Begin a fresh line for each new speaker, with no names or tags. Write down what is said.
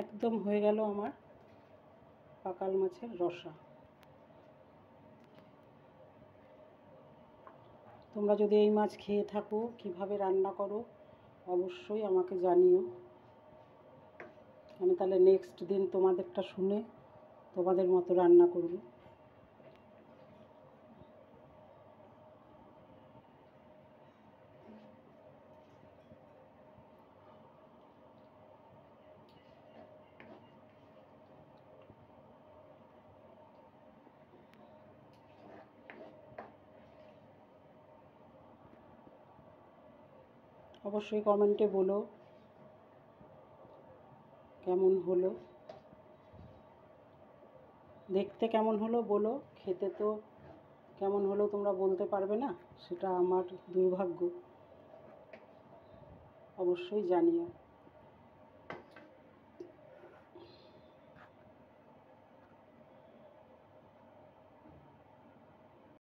একদম হয়ে গেল আমার পাকাল মাছের রসা। তোমরা যদি এই মাছ খেয়ে থাকো, কিভাবে রান্না করো অবশ্যই আমাকে জানিও। আমি তাহলে নেক্সট দিন তোমাদেরটা শুনে তোমাদের মতো রান্না করব। অবশ্যই কমেন্টে বলো কেমন হলো, দেখতে কেমন হলো বলো, খেতে তো কেমন হলো তোমরা বলতে পারবে না, সেটা আমার দুর্ভাগ্য। অবশ্যই জানিও।